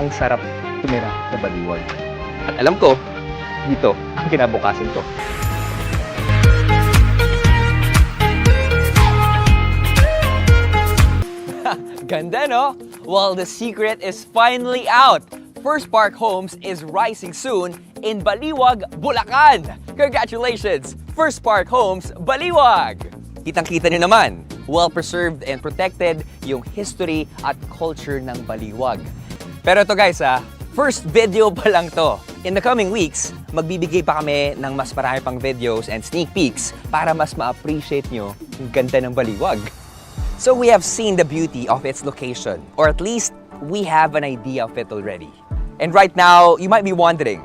ang sarap tumira sa Baliwag. At alam ko, dito ang kinabukasan ko. Ganda, no? Well, the secret is finally out. Phirst Park Homes is rising soon in Baliwag, Bulacan. Congratulations, Phirst Park Homes, Baliwag! Kitang-kita nyo naman, well-preserved and protected yung history at culture ng Baliwag. Pero ito guys, first video pa lang to. In the coming weeks, magbibigay pa kami ng mas marami pang videos and sneak peeks para mas ma-appreciate nyo yung ganda ng Baliwag. So we have seen the beauty of its location, or at least we have an idea of it already. And right now, you might be wondering,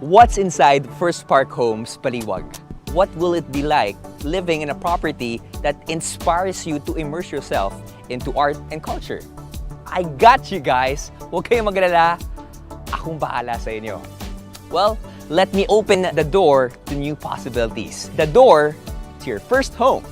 what's inside Phirst Park Homes, Baliwag? What will it be like living in a property that inspires you to immerse yourself into art and culture? I got you guys! Huwag kayong magalala, akong bahala sa inyo. Well, let me open the door to new possibilities. The door to your first home.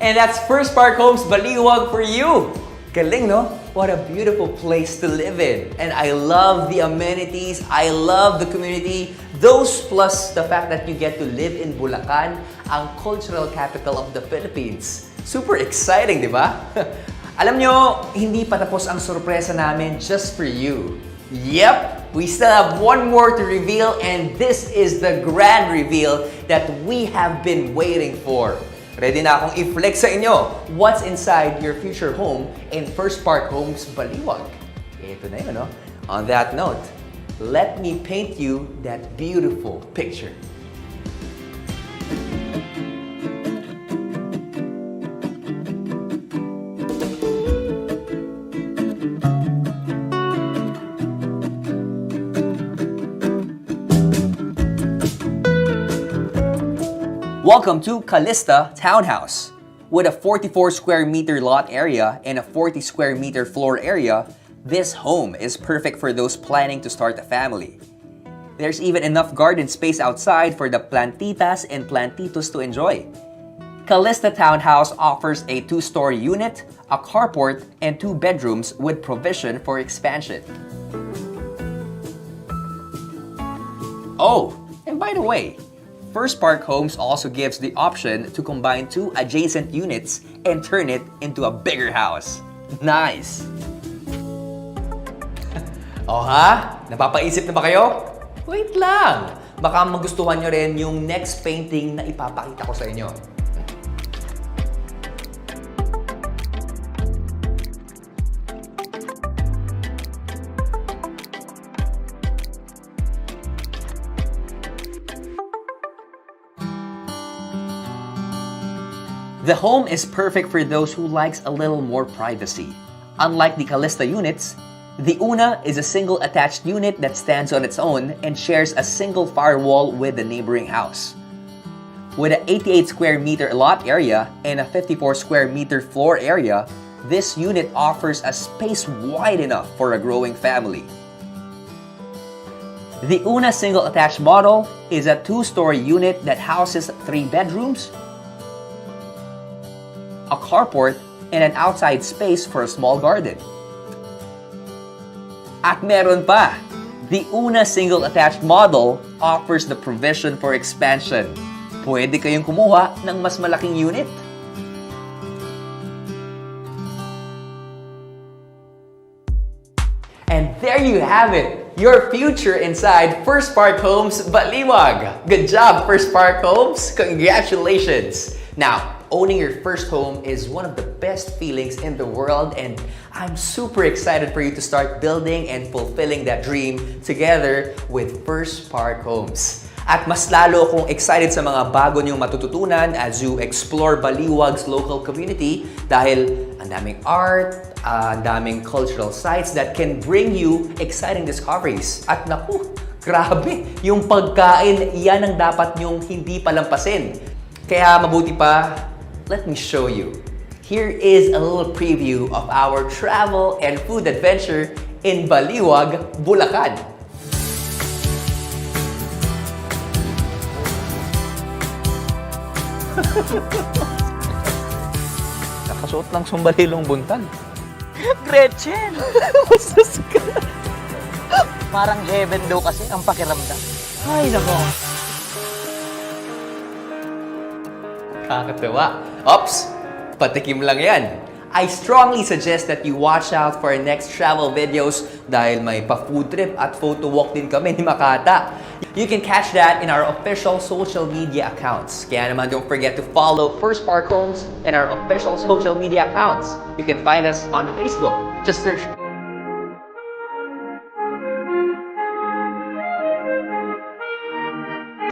And that's Phirst Park Homes Baliwag for you. Galing, no? What a beautiful place to live in. And I love the amenities. I love the community. Those plus the fact that you get to live in Bulacan, ang cultural capital of the Philippines. Super exciting, di ba? Alam nyo, hindi pa tapos ang sorpresa namin just for you. Yep! We still have one more to reveal, and this is the grand reveal that we have been waiting for. Ready na akong i-flex sa inyo what's inside your future home in Phirst Park Homes, Baliwag. Ito na yun, no? On that note, let me paint you that beautiful picture. Welcome to Kalista Townhouse. With a 44 square meter lot area and a 40 square meter floor area, this home is perfect for those planning to start a family. There's even enough garden space outside for the plantitas and plantitos to enjoy. Kalista Townhouse offers a 2-story unit, a carport, and 2 bedrooms with provision for expansion. Oh, and by the way, Phirst Park Homes also gives the option to combine 2 adjacent units and turn it into a bigger house. Nice! Oh ha? Napapaisip na ba kayo? Wait lang! Baka magustuhan nyo rin yung next painting na ipapakita ko sa inyo. The home is perfect for those who likes a little more privacy. Unlike the Kalista units, the Una is a single attached unit that stands on its own and shares a single firewall with the neighboring house. With an 88 square meter lot area and a 54 square meter floor area, this unit offers a space wide enough for a growing family. The Una single attached model is a 2-story unit that houses 3 bedrooms, a carport, and an outside space for a small garden. At meron pa, the Una single attached model offers the provision for expansion. Pwede kayong kumuha ng mas malaking unit. And there you have it, your future inside Phirst Park Homes, Baliwag. Good job, Phirst Park Homes. Congratulations. Now, owning your first home is one of the best feelings in the world, and I'm super excited for you to start building and fulfilling that dream together with Phirst Park Homes. At mas lalo akong excited sa mga bago niyong matututunan as you explore Baliwag's local community dahil ang daming art, ang daming cultural sites that can bring you exciting discoveries. At naku, grabe, yung pagkain, yan ang dapat niyong hindi palampasin. Kaya mabuti pa, let me show you. Here is a little preview of our travel and food adventure in Baliwag, Bulacan. Nakasuot lang sumbalilong buntag. Gretchen! Masus ka! Parang heaven daw kasi ang pakiramdam. Ay, nako. Kakatawa. Ops! Patikim lang yan. I strongly suggest that you watch out for our next travel videos dahil may pa-food trip at photo walk din kami ni Makata. You can catch that in our official social media accounts. Kaya naman don't forget to follow Phirst Park Homes and our official social media accounts. You can find us on Facebook. Just search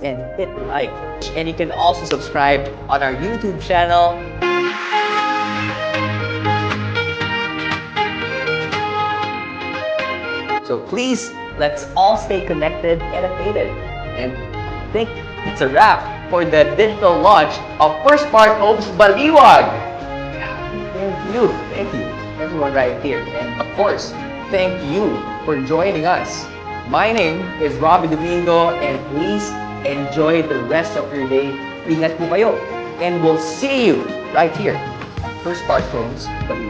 and hit like. And you can also subscribe on our YouTube channel. So please, let's all stay connected and updated. And I think it's a wrap for the digital launch of Phirst Park Homes Baliwag. Thank you, everyone right here. And of course, thank you for joining us. My name is Robby Domingo, and please enjoy the rest of your day. Ingat po kayo. And we'll see you right here at Phirst Park Homes Baliwag.